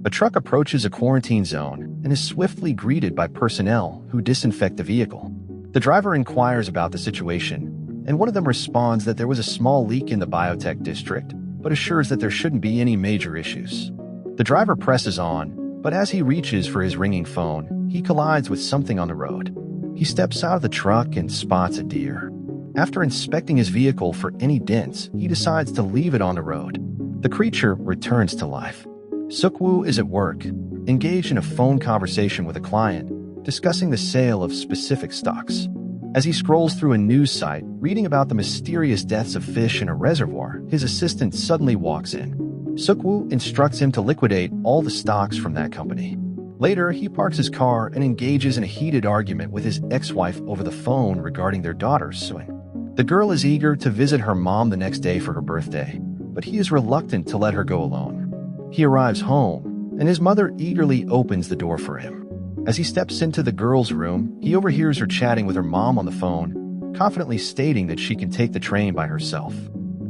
A truck approaches a quarantine zone and is swiftly greeted by personnel who disinfect the vehicle. The driver inquires about the situation, and one of them responds that there was a small leak in the biotech district, but assures that there shouldn't be any major issues. The driver presses on, but as he reaches for his ringing phone, he collides with something on the road. He steps out of the truck and spots a deer. After inspecting his vehicle for any dents, he decides to leave it on the road. The creature returns to life. Suk-woo is at work, engaged in a phone conversation with a client, discussing the sale of specific stocks. As he scrolls through a news site, reading about the mysterious deaths of fish in a reservoir, his assistant suddenly walks in. Suk-woo instructs him to liquidate all the stocks from that company. Later, he parks his car and engages in a heated argument with his ex-wife over the phone regarding their daughter, Suin. The girl is eager to visit her mom the next day for her birthday, but he is reluctant to let her go alone. He arrives home, and his mother eagerly opens the door for him. As he steps into the girl's room, he overhears her chatting with her mom on the phone, confidently stating that she can take the train by herself.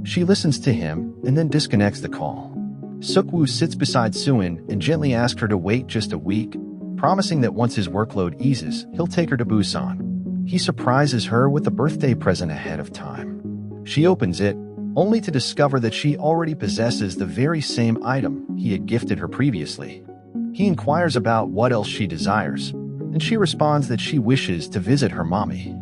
She listens to him and then disconnects the call. Suk-woo sits beside Suin and gently asks her to wait just a week, promising that once his workload eases, he'll take her to Busan. He surprises her with a birthday present ahead of time. She opens it, only to discover that she already possesses the very same item he had gifted her previously. He inquires about what else she desires, and she responds that she wishes to visit her mommy.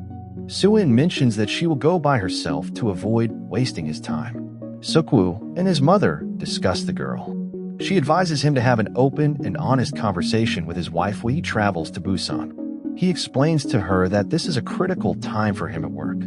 Suin mentions that she will go by herself to avoid wasting his time. Suk-woo and his mother discuss the girl. She advises him to have an open and honest conversation with his wife when he travels to Busan. He explains to her that this is a critical time for him at work.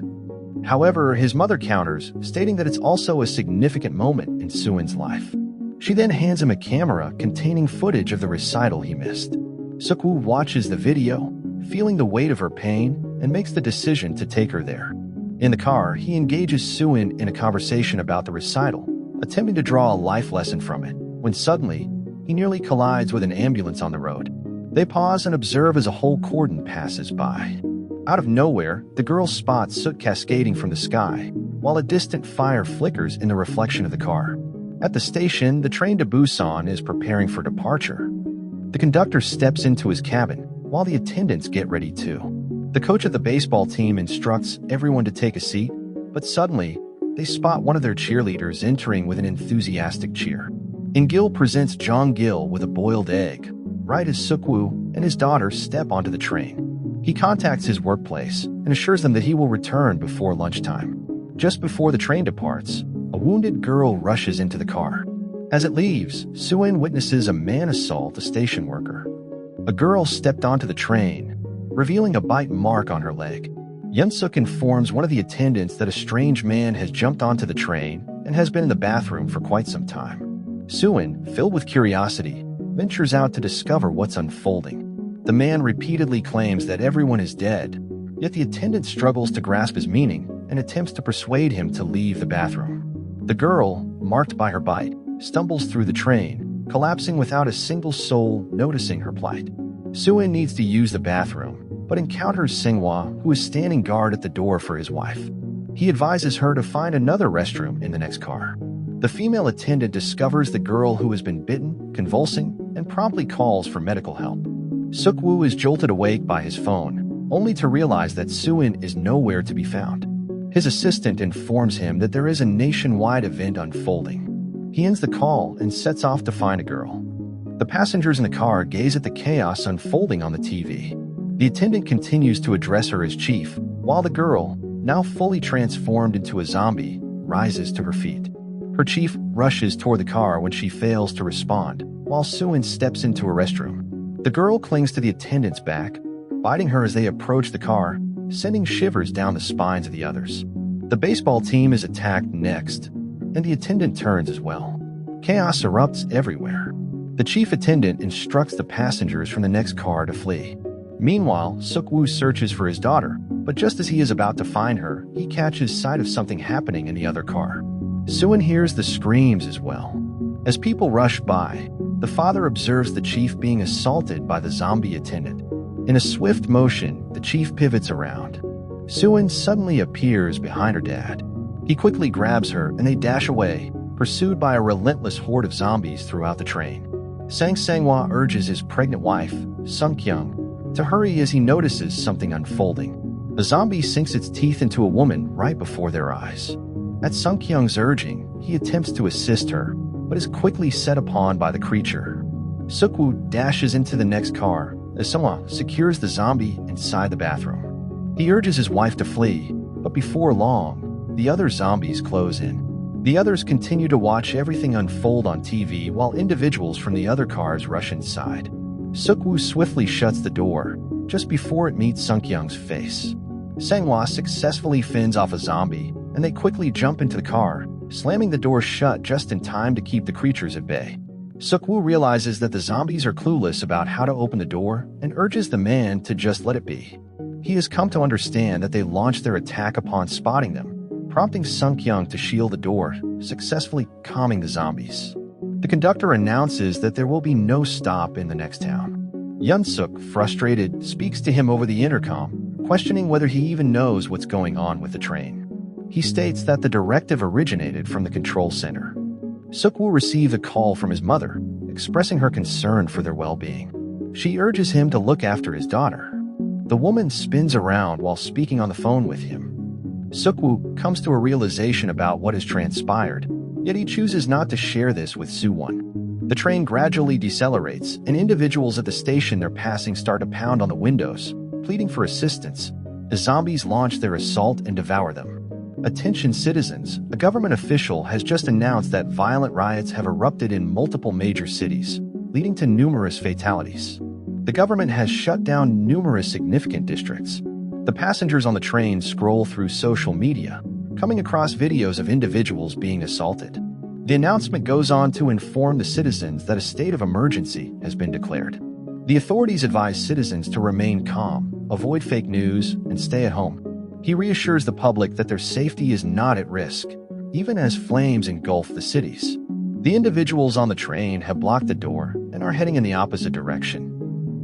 However, his mother counters, stating that it's also a significant moment in Suin's life. She then hands him a camera containing footage of the recital he missed. Suk-woo watches the video, feeling the weight of her pain, and makes the decision to take her there. In the car, he engages Suin in a conversation about the recital, attempting to draw a life lesson from it, when suddenly, he nearly collides with an ambulance on the road. They pause and observe as a whole cordon passes by. Out of nowhere, the girl spots soot cascading from the sky, while a distant fire flickers in the reflection of the car. At the station, the train to Busan is preparing for departure. The conductor steps into his cabin, while the attendants get ready too. The coach of the baseball team instructs everyone to take a seat, but suddenly, they spot one of their cheerleaders entering with an enthusiastic cheer. In-gil presents Jong-gil with a boiled egg, right as Suk-woo and his daughter step onto the train. He contacts his workplace and assures them that he will return before lunchtime. Just before the train departs, a wounded girl rushes into the car. As it leaves, Suin witnesses a man assault a station worker. A girl stepped onto the train, revealing a bite mark on her leg. Yun-suk informs one of the attendants that a strange man has jumped onto the train and has been in the bathroom for quite some time. Suin, filled with curiosity, ventures out to discover what's unfolding. The man repeatedly claims that everyone is dead, yet the attendant struggles to grasp his meaning and attempts to persuade him to leave the bathroom. The girl, marked by her bite, stumbles through the train, collapsing without a single soul noticing her plight. Suin needs to use the bathroom, but encounters Singhua, who is standing guard at the door for his wife. He advises her to find another restroom in the next car. The female attendant discovers the girl who has been bitten, convulsing, and promptly calls for medical help. Suk-woo is jolted awake by his phone, only to realize that Suin is nowhere to be found. His assistant informs him that there is a nationwide event unfolding. He ends the call and sets off to find a girl. The passengers in the car gaze at the chaos unfolding on the TV. The attendant continues to address her as chief, while the girl, now fully transformed into a zombie, rises to her feet. Her chief rushes toward the car when she fails to respond, while Suin steps into a restroom. The girl clings to the attendant's back, biting her as they approach the car, sending shivers down the spines of the others. The baseball team is attacked next, and the attendant turns as well. Chaos erupts everywhere. The chief attendant instructs the passengers from the next car to flee. Meanwhile, Suk-woo searches for his daughter, but just as he is about to find her, he catches sight of something happening in the other car. Suin hears the screams as well. As people rush by, the father observes the chief being assaulted by the zombie attendant. In a swift motion, the chief pivots around. Suin suddenly appears behind her dad. He quickly grabs her and they dash away, pursued by a relentless horde of zombies throughout the train. Sang Sanghwa urges his pregnant wife, Sung Kyung, to hurry as he notices something unfolding. A zombie sinks its teeth into a woman right before their eyes. At Sung Kyung's urging, he attempts to assist her, but is quickly set upon by the creature. Suk-woo dashes into the next car as Sungwa secures the zombie inside the bathroom. He urges his wife to flee, but before long, the other zombies close in. The others continue to watch everything unfold on TV while individuals from the other cars rush inside. Suk-woo swiftly shuts the door just before it meets Sung Kyung's face. Sanghwa successfully fends off a zombie, and they quickly jump into the car, slamming the door shut just in time to keep the creatures at bay. Suk-woo realizes that the zombies are clueless about how to open the door and urges the man to just let it be. He has come to understand that they launched their attack upon spotting them, prompting Sung Kyung to shield the door, successfully calming the zombies. The conductor announces that there will be no stop in the next town. Yun-suk, frustrated, speaks to him over the intercom, questioning whether he even knows what's going on with the train. He states that the directive originated from the control center. Suk-woo receives a call from his mother, expressing her concern for their well-being. She urges him to look after his daughter. The woman spins around while speaking on the phone with him. Suk-woo comes to a realization about what has transpired, yet he chooses not to share this with Soo-won. The train gradually decelerates, and individuals at the station they're passing start to pound on the windows, pleading for assistance. The zombies launch their assault and devour them. Attention citizens, a government official has just announced that violent riots have erupted in multiple major cities, leading to numerous fatalities. The government has shut down numerous significant districts. The passengers on the train scroll through social media, coming across videos of individuals being assaulted. The announcement goes on to inform the citizens that a state of emergency has been declared. The authorities advise citizens to remain calm, avoid fake news, and stay at home. He reassures the public that their safety is not at risk, even as flames engulf the cities. The individuals on the train have blocked the door and are heading in the opposite direction.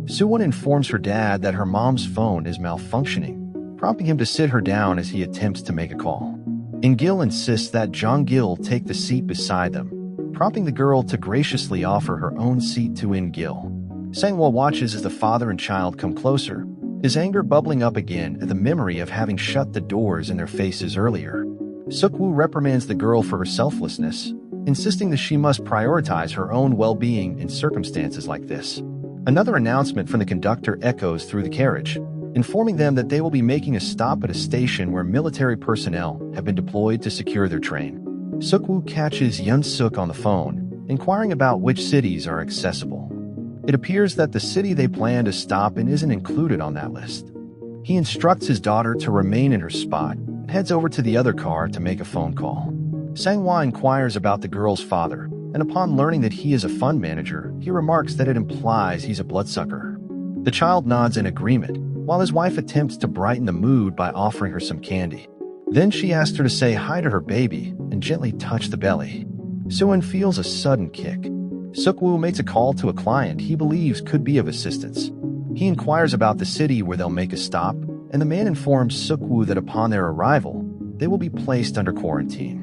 Soo-won informs her dad that her mom's phone is malfunctioning, prompting him to sit her down as he attempts to make a call. In-gil insists that Jong-gil take the seat beside them, prompting the girl to graciously offer her own seat to In-gil. Sanghwa watches as the father and child come closer, his anger bubbling up again at the memory of having shut the doors in their faces earlier. Suk-woo reprimands the girl for her selflessness, insisting that she must prioritize her own well-being in circumstances like this. Another announcement from the conductor echoes through the carriage, informing them that they will be making a stop at a station where military personnel have been deployed to secure their train. Suk-woo catches Yun-suk on the phone, inquiring about which cities are accessible. It appears that the city they plan to stop in isn't included on that list. He instructs his daughter to remain in her spot and heads over to the other car to make a phone call. Sanghwa inquires about the girl's father, and upon learning that he is a fund manager, he remarks that it implies he's a bloodsucker. The child nods in agreement, while his wife attempts to brighten the mood by offering her some candy. Then she asks her to say hi to her baby and gently touch the belly. Soo-won feels a sudden kick. Suk-woo makes a call to a client he believes could be of assistance. He inquires about the city where they'll make a stop, and the man informs Suk-woo that upon their arrival, they will be placed under quarantine.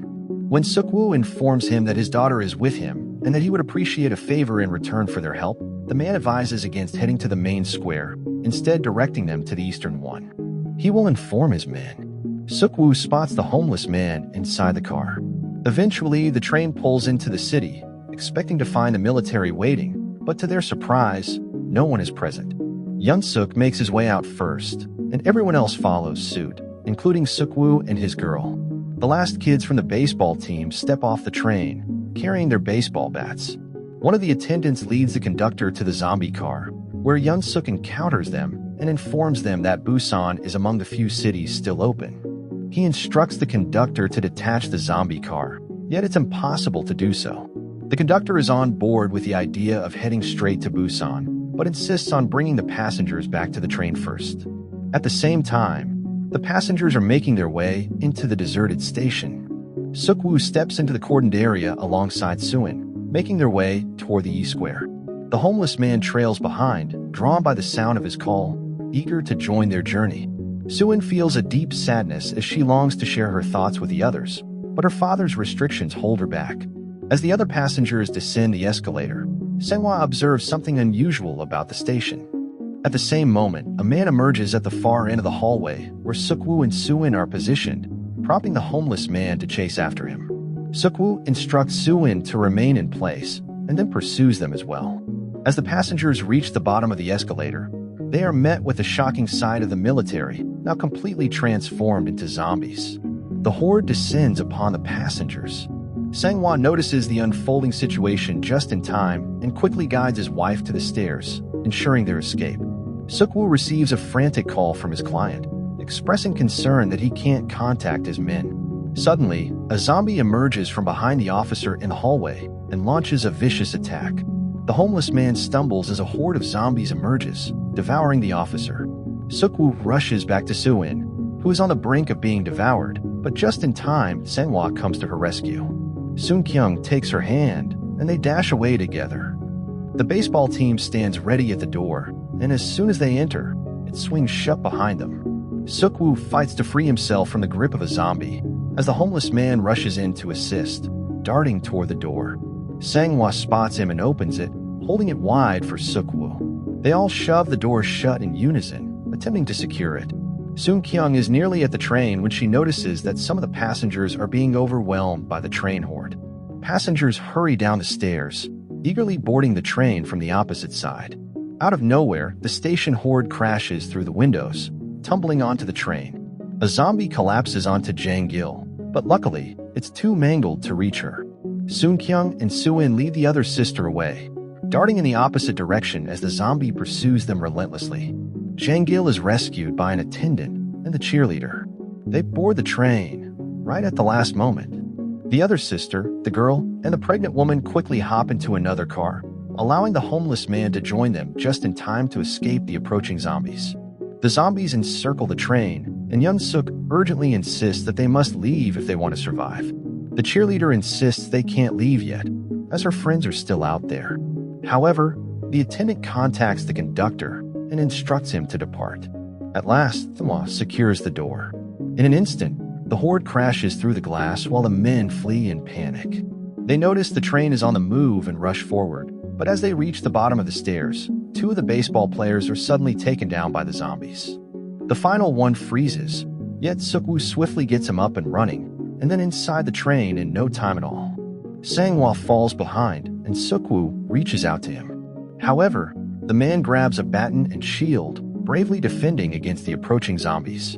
When Suk-woo informs him that his daughter is with him and that he would appreciate a favor in return for their help, the man advises against heading to the main square, instead directing them to the eastern one. He will inform his men. Suk-woo spots the homeless man inside the car. Eventually, the train pulls into the city, expecting to find the military waiting, but to their surprise, no one is present. Yun-suk makes his way out first, and everyone else follows suit, including Suk-woo and his girl. The last kids from the baseball team step off the train, carrying their baseball bats. One of the attendants leads the conductor to the zombie car, where Yun-suk encounters them and informs them that Busan is among the few cities still open. He instructs the conductor to detach the zombie car, yet it's impossible to do so. The conductor is on board with the idea of heading straight to Busan, but insists on bringing the passengers back to the train first. At the same time, the passengers are making their way into the deserted station. Suk-woo steps into the cordoned area alongside Soo-won, making their way toward the E-square. The homeless man trails behind, drawn by the sound of his call, eager to join their journey. Soo-won feels a deep sadness as she longs to share her thoughts with the others, but her father's restrictions hold her back. As the other passengers descend the escalator, Senghua observes something unusual about the station. At the same moment, a man emerges at the far end of the hallway where Sukwu and Suin are positioned, prompting the homeless man to chase after him. Sukwu instructs Suin to remain in place and then pursues them as well. As the passengers reach the bottom of the escalator, they are met with the shocking sight of the military, now completely transformed into zombies. The horde descends upon the passengers. Senghua notices the unfolding situation just in time and quickly guides his wife to the stairs, ensuring their escape. Sukwu receives a frantic call from his client, expressing concern that he can't contact his men. Suddenly, a zombie emerges from behind the officer in the hallway and launches a vicious attack. The homeless man stumbles as a horde of zombies emerges, devouring the officer. Sukwu rushes back to Suin, who is on the brink of being devoured, but just in time, Senghua comes to her rescue. Sun Kyung takes her hand, and they dash away together. The baseball team stands ready at the door, and as soon as they enter, it swings shut behind them. Sukwu fights to free himself from the grip of a zombie, as the homeless man rushes in to assist, darting toward the door. Senghua spots him and opens it, holding it wide for Sukwu. They all shove the door shut in unison, attempting to secure it. Sun Kyung is nearly at the train when she notices that some of the passengers are being overwhelmed by the train horde. Passengers hurry down the stairs, eagerly boarding the train from the opposite side. Out of nowhere, the station horde crashes through the windows, tumbling onto the train. A zombie collapses onto Jang Gil, but luckily, it's too mangled to reach her. Sun Kyung and Suin lead the other sister away, darting in the opposite direction as the zombie pursues them relentlessly. Jang Gil is rescued by an attendant and the cheerleader. They board the train, right at the last moment. The other sister, the girl, and the pregnant woman quickly hop into another car, allowing the homeless man to join them just in time to escape the approaching zombies. The zombies encircle the train, and Yun Suk urgently insists that they must leave if they want to survive. The cheerleader insists they can't leave yet, as her friends are still out there. However, the attendant contacts the conductor and instructs him to depart. At last, Thuma secures the door. In an instant, the horde crashes through the glass while the men flee in panic. They notice the train is on the move and rush forward, but as they reach the bottom of the stairs, two of the baseball players are suddenly taken down by the zombies. The final one freezes, yet Sukwu swiftly gets him up and running, and then inside the train in no time at all. Senghua falls behind, and Sukwu reaches out to him. However, the man grabs a baton and shield, bravely defending against the approaching zombies.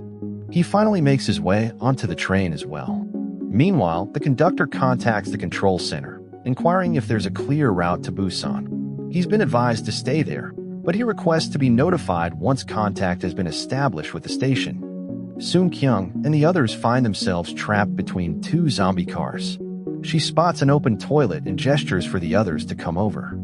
He finally makes his way onto the train as well. Meanwhile, the conductor contacts the control center, inquiring if there's a clear route to Busan. He's been advised to stay there, but he requests to be notified once contact has been established with the station. Sun Kyung and the others find themselves trapped between two zombie cars. She spots an open toilet and gestures for the others to come over.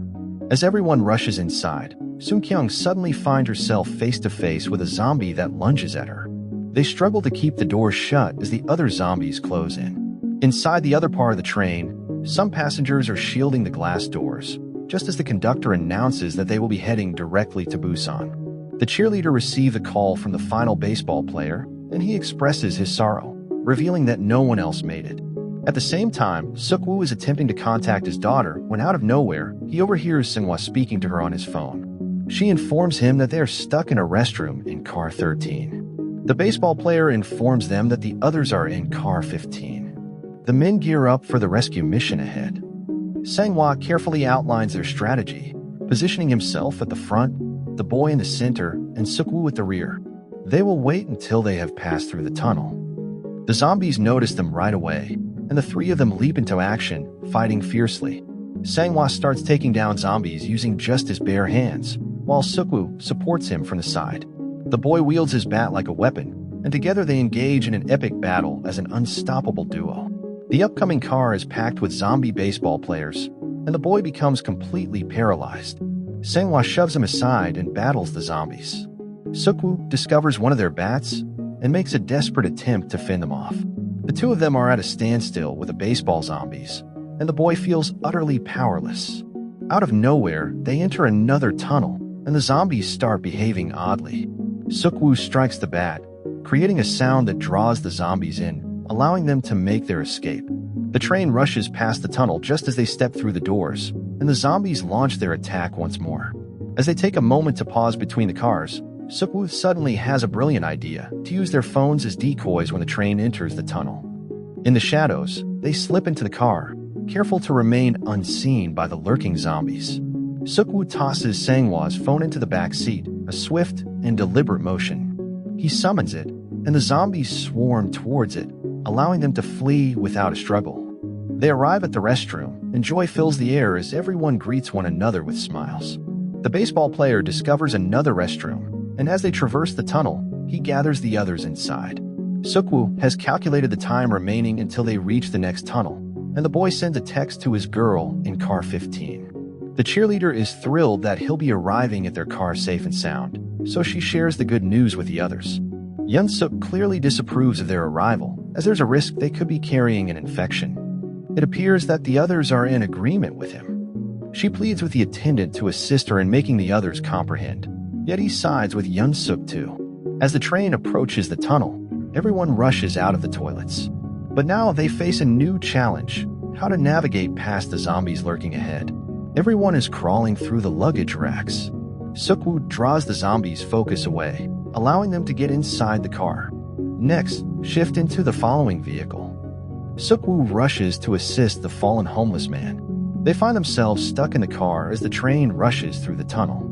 As everyone rushes inside, Sun Kyung suddenly finds herself face to face with a zombie that lunges at her. They struggle to keep the door shut as the other zombies close in. Inside the other part of the train, some passengers are shielding the glass doors, just as the conductor announces that they will be heading directly to Busan. The cheerleader receives a call from the final baseball player, and he expresses his sorrow, revealing that no one else made it. At the same time, Sukwu is attempting to contact his daughter when out of nowhere, he overhears Senghua speaking to her on his phone. She informs him that they are stuck in a restroom in car 13. The baseball player informs them that the others are in car 15. The men gear up for the rescue mission ahead. Senghua carefully outlines their strategy, positioning himself at the front, the boy in the center, and Sukwu at the rear. They will wait until they have passed through the tunnel. The zombies notice them right away, and the three of them leap into action, fighting fiercely. Senghua starts taking down zombies using just his bare hands, while Sukwu supports him from the side. The boy wields his bat like a weapon, and together they engage in an epic battle as an unstoppable duo. The upcoming car is packed with zombie baseball players, and the boy becomes completely paralyzed. Senghua shoves him aside and battles the zombies. Sukwu discovers one of their bats and makes a desperate attempt to fend them off. The two of them are at a standstill with the baseball zombies, and the boy feels utterly powerless. Out of nowhere, they enter another tunnel, and the zombies start behaving oddly. Sukwu strikes the bat, creating a sound that draws the zombies in, allowing them to make their escape. The train rushes past the tunnel just as they step through the doors, and the zombies launch their attack once more. As they take a moment to pause between the cars, Suk-woo suddenly has a brilliant idea to use their phones as decoys when the train enters the tunnel. In the shadows, they slip into the car, careful to remain unseen by the lurking zombies. Suk-woo tosses Sang-hwa's phone into the back seat, a swift and deliberate motion. He summons it, and the zombies swarm towards it, allowing them to flee without a struggle. They arrive at the restroom, and joy fills the air as everyone greets one another with smiles. The baseball player discovers another restroom, and as they traverse the tunnel, he gathers the others inside. Suk-woo has calculated the time remaining until they reach the next tunnel, and the boy sends a text to his girl in car 15. The cheerleader is thrilled that he'll be arriving at their car safe and sound, so she shares the good news with the others. Yeon-suk clearly disapproves of their arrival, as there's a risk they could be carrying an infection. It appears that the others are in agreement with him. She pleads with the attendant to assist her in making the others comprehend, yet he sides with Yeon-suk too. As the train approaches the tunnel, everyone rushes out of the toilets. But now they face a new challenge: how to navigate past the zombies lurking ahead. Everyone is crawling through the luggage racks. Suk-woo draws the zombies' focus away, allowing them to get inside the car. Next, shift into the following vehicle. Suk-woo rushes to assist the fallen homeless man. They find themselves stuck in the car as the train rushes through the tunnel.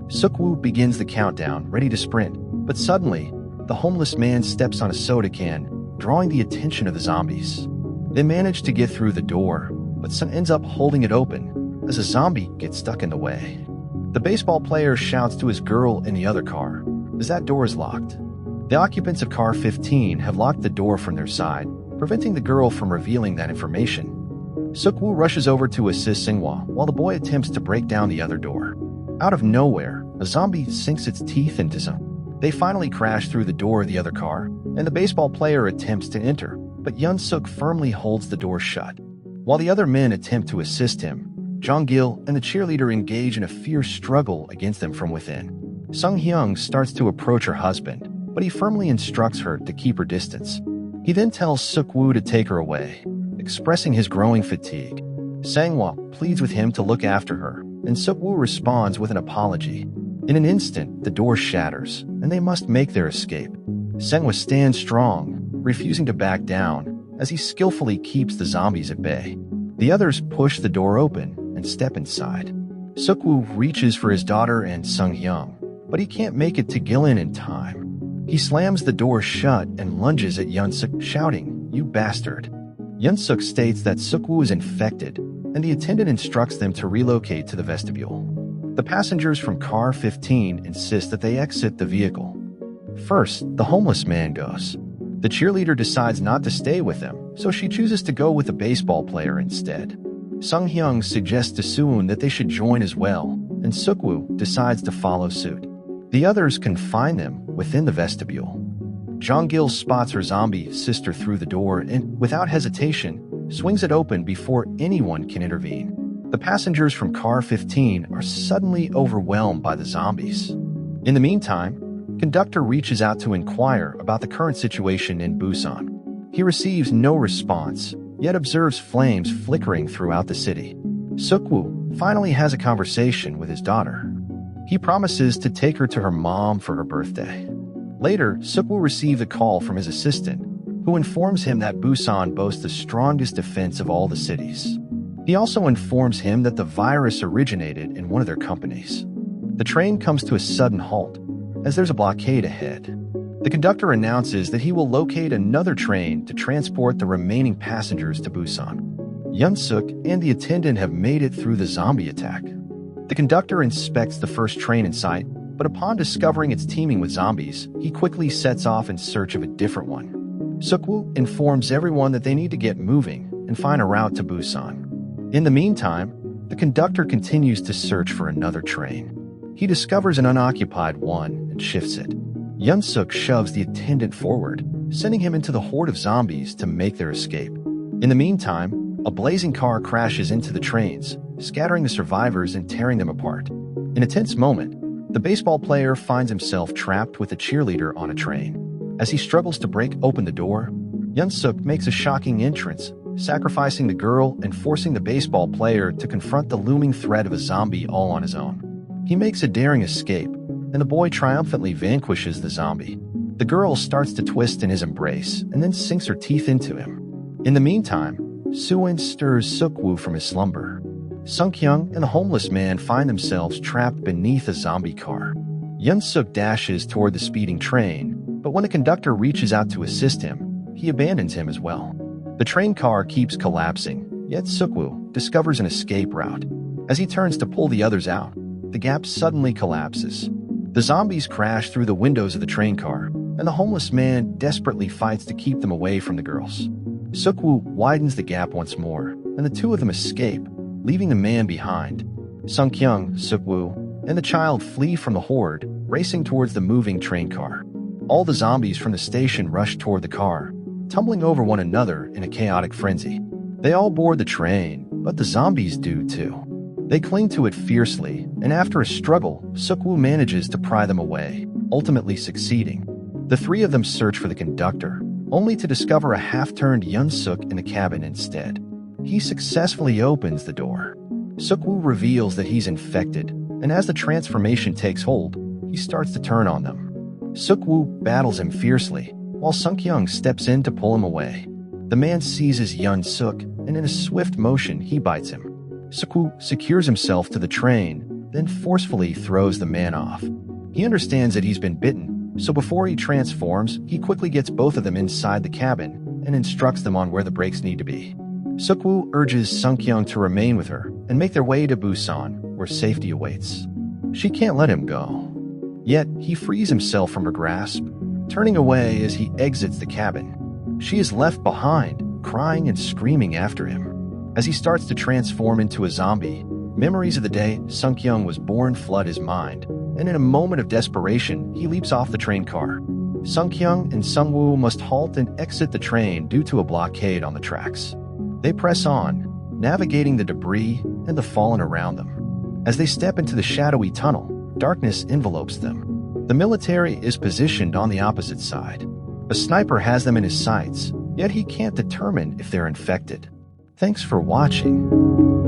Suk-woo begins the countdown, ready to sprint, but suddenly, the homeless man steps on a soda can, drawing the attention of the zombies. They manage to get through the door, but Sun ends up holding it open as a zombie gets stuck in the way. The baseball player shouts to his girl in the other car, as that door is locked. The occupants of car 15 have locked the door from their side, preventing the girl from revealing that information. Suk-woo rushes over to assist Sang-hwa while the boy attempts to break down the other door. Out of nowhere, a zombie sinks its teeth into Sun. They finally crash through the door of the other car, and the baseball player attempts to enter, but Yeon-suk firmly holds the door shut. While the other men attempt to assist him, Jong-gil and the cheerleader engage in a fierce struggle against them from within. Sung-hyung starts to approach her husband, but he firmly instructs her to keep her distance. He then tells Suk-woo to take her away, expressing his growing fatigue. Sang-hwa pleads with him to look after her, and Suk-woo responds with an apology. In an instant, the door shatters, and they must make their escape. Sang-hwa stands strong, refusing to back down, as he skillfully keeps the zombies at bay. The others push the door open and step inside. Suk-woo reaches for his daughter and Sung-hyung, but he can't make it to Gilin in time. He slams the door shut and lunges at Yeon-suk, shouting, "You bastard." Yeon-suk states that Suk-woo is infected, and the attendant instructs them to relocate to the vestibule. The passengers from car 15 insist that they exit the vehicle. First, the homeless man goes. The cheerleader decides not to stay with them, so she chooses to go with the baseball player instead. Sung-hyung suggests to Suwon that they should join as well, and Suk-woo decides to follow suit. The others confine them within the vestibule. Jong-gil spots her zombie sister through the door and, without hesitation, swings it open before anyone can intervene. The passengers from car 15 are suddenly overwhelmed by the zombies. In the meantime, conductor reaches out to inquire about the current situation in Busan. He receives no response, yet observes flames flickering throughout the city. Suk-woo finally has a conversation with his daughter. He promises to take her to her mom for her birthday. Later, Suk-woo receives a call from his assistant, who informs him that Busan boasts the strongest defense of all the cities. He also informs him that the virus originated in one of their companies. The train comes to a sudden halt, as there's a blockade ahead. The conductor announces that he will locate another train to transport the remaining passengers to Busan. Yeon-suk and the attendant have made it through the zombie attack. The conductor inspects the first train in sight, but upon discovering it's teeming with zombies, he quickly sets off in search of a different one. Suk-woo informs everyone that they need to get moving and find a route to Busan. In the meantime, the conductor continues to search for another train. He discovers an unoccupied one and shifts it. Yeon-suk shoves the attendant forward, sending him into the horde of zombies to make their escape. In the meantime, a blazing car crashes into the trains, scattering the survivors and tearing them apart. In a tense moment, the baseball player finds himself trapped with a cheerleader on a train. As he struggles to break open the door, Yeon-suk makes a shocking entrance, sacrificing the girl and forcing the baseball player to confront the looming threat of a zombie all on his own. He makes a daring escape, and the boy triumphantly vanquishes the zombie. The girl starts to twist in his embrace and then sinks her teeth into him. In the meantime, Suin stirs Suk-woo from his slumber. Sung-kyung and the homeless man find themselves trapped beneath a zombie car. Yun-suk dashes toward the speeding train, but when the conductor reaches out to assist him, he abandons him as well. The train car keeps collapsing, yet Suk-woo discovers an escape route. As he turns to pull the others out, the gap suddenly collapses. The zombies crash through the windows of the train car, and the homeless man desperately fights to keep them away from the girls. Suk-woo widens the gap once more, and the two of them escape, leaving the man behind. Sung-kyung, Suk-woo, and the child flee from the horde, racing towards the moving train car. All the zombies from the station rush toward the car, tumbling over one another in a chaotic frenzy. They all board the train, but the zombies do too. They cling to it fiercely, and after a struggle, Suk-woo manages to pry them away, ultimately succeeding. The three of them search for the conductor, only to discover a half-turned Yun-suk in the cabin instead. He successfully opens the door. Suk-woo reveals that he's infected, and as the transformation takes hold, he starts to turn on them. Suk-woo battles him fiercely, while Sung-kyung steps in to pull him away. The man seizes Yun-suk, and in a swift motion, he bites him. Suk-woo secures himself to the train, then forcefully throws the man off. He understands that he's been bitten, so before he transforms, he quickly gets both of them inside the cabin and instructs them on where the brakes need to be. Suk-woo urges Sung-kyung to remain with her and make their way to Busan, where safety awaits. She can't let him go. Yet, he frees himself from her grasp, turning away as he exits the cabin. She is left behind, crying and screaming after him. As he starts to transform into a zombie, memories of the day Sung-kyung was born flood his mind, and in a moment of desperation, he leaps off the train car. Sung-kyung and Sung-woo must halt and exit the train due to a blockade on the tracks. They press on, navigating the debris and the fallen around them. As they step into the shadowy tunnel, darkness envelopes them. The military is positioned on the opposite side. A sniper has them in his sights, yet he can't determine if they're infected. Thanks for watching.